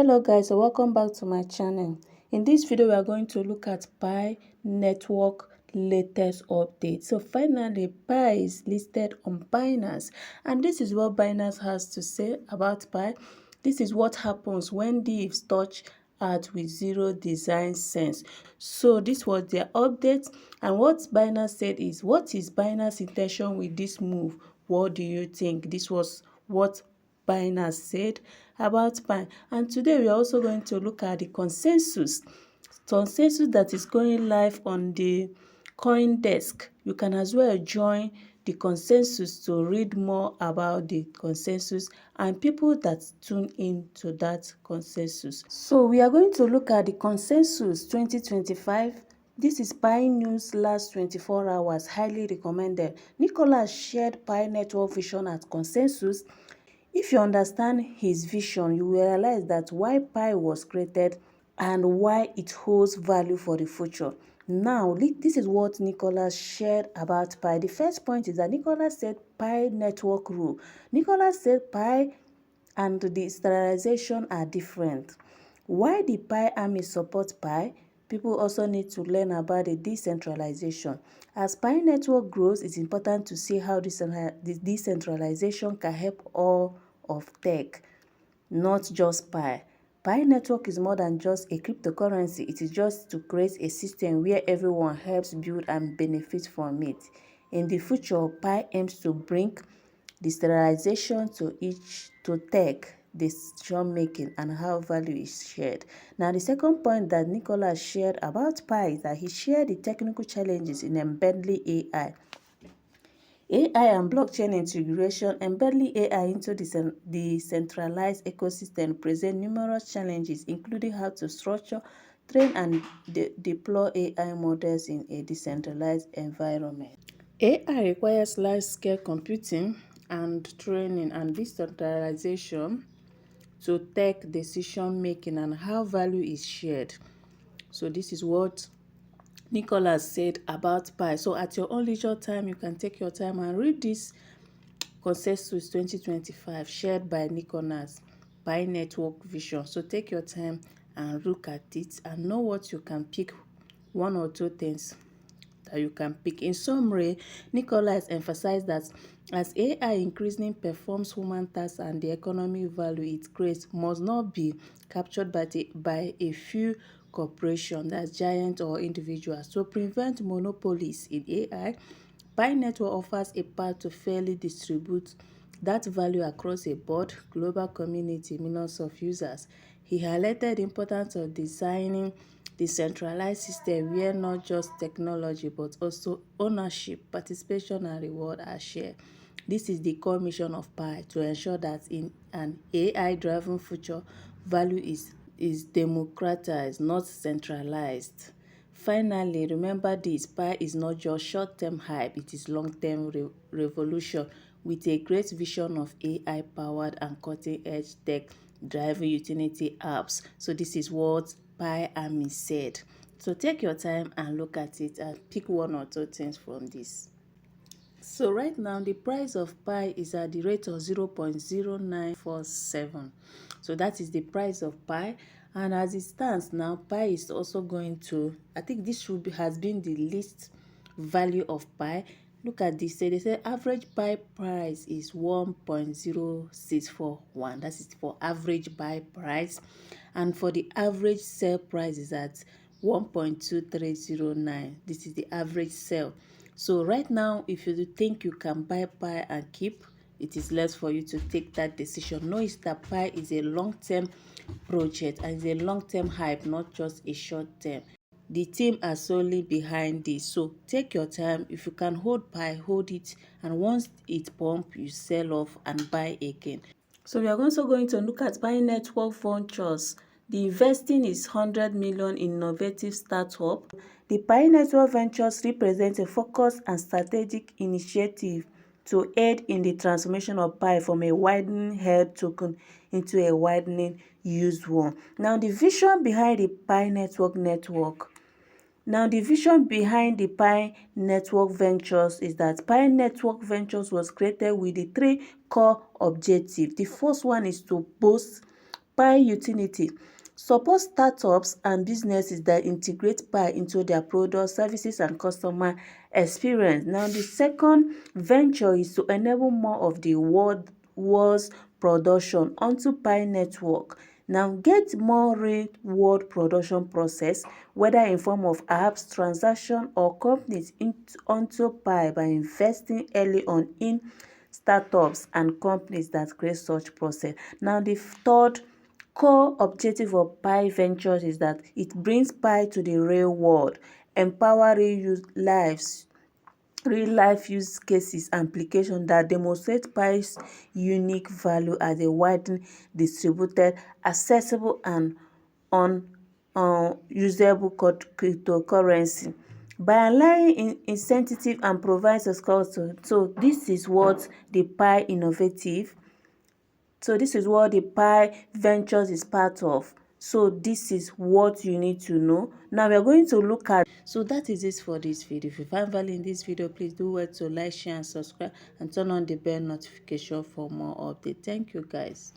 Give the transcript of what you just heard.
Hello guys, so welcome back to my channel. In this video we are going to look at Pi network latest update. So finally Pi is listed on Binance, and this is what Binance has to say about Pi. This is what happens when thieves touch art with zero design sense. So this was their update, and what Binance said is, what is Binance's intention with this move? What do you think? This was what Binance said about Pi. And today we are also going to look at the consensus that is going live on the Coindesk. You can as well join the consensus to read more about the consensus and people that tune in to that consensus. So we are going to look at the consensus 2025. This is Pi News last 24 hours, highly recommended. Nicolas shared Pi network vision at consensus. If you understand his vision, you will realize that why Pi was created and why it holds value for the future. Now, this is what Nicolas shared about Pi. The first point is that Nicolas said Pi network rule. Nicolas said Pi and the standardization are different. Why the Pi army support Pi? People also need to learn about the decentralization. As Pi network grows, it's important to see how this decentralization can help all of tech, not just Pi. Pi network is more than just a cryptocurrency. It is just to create a system where everyone helps build and benefit from it. In the future, Pi aims to bring decentralization to tech decision making and how value is shared. Now, the second point that Nicolas shared about Pi is that he shared the technical challenges in embedding AI. AI and blockchain integration. Embedding AI into the centralized ecosystem present numerous challenges, including how to structure, train, and deploy AI models in a decentralized environment. AI requires large-scale computing and training and decentralization to tech decision-making and how value is shared. So this is what Nicolas said about Pi. So at your own leisure time, you can take your time and read this consensus 2025 shared by Nicolas, Pi network vision. So take your time and look at it and know what you can pick, one or two things that you can pick. In summary, Nicolas emphasized that as AI increasingly performs human tasks and the economic value it creates must not be captured by a few corporations, that's giant or individuals. To prevent monopolies in AI, Pi network offers a path to fairly distribute that value across a broad global community, millions of users. He highlighted the importance of designing decentralized system where not just technology but also ownership, participation, and reward are shared. This is the core mission of Pi, to ensure that in an AI-driven future, value is democratized, not centralized. Finally, remember this: Pi is not just short-term hype, it is long-term revolution with a great vision of AI-powered and cutting-edge tech-driving utility apps. So this is what Pi Army said. So take your time and look at it and pick one or two things from this. So right now, the price of Pi is at the rate of 0.0947. So that is the price of Pi. And as it stands now, Pi is also going to, I think this has been the least value of Pi. Look at this. So they say average Pi price is 1.0641. That is for average buy price. And for the average sell price is at 1.2309. This is the average sell. So right now, if you think you can buy Pi and keep, it is less for you to take that decision. Know that Pi is a long-term project and it's a long-term hype, not just a short-term. The team are solely behind this. So take your time. If you can hold Pi, hold it. And once it pump, you sell off and buy again. So we are also going to look at Pi network ventures. The investing is 100 million innovative startup. The Pi network ventures represent a focused and strategic initiative to aid in the transformation of Pi from a widening held token into a widening used one. Now, the vision behind the Pi network Now, the vision behind the Pi Network Ventures is that Pi Network Ventures was created with the three core objectives. The first one is to boost Pi utility support startups and businesses that integrate Pi into their products, services, and customer experience. Now, the second venture is to enable more of the world's production onto Pi network. Now, get more real-world production process, whether in form of apps, transaction, or companies onto Pi by investing early on in startups and companies that create such process. Now, the third core objective of Pi Ventures is that it brings Pi to the real world, empower real life use cases and applications that demonstrate Pi's unique value as a widely distributed, accessible, and usable cryptocurrency. By aligning incentive and provides a culture, so this is what the Pi innovative so this is what the Pi Ventures is part of. So this is what you need to know. Now we are going to look at. So that is it for this video. If you find value in this video, please do well to like, share, and subscribe, and turn on the bell notification for more updates. Thank you, guys.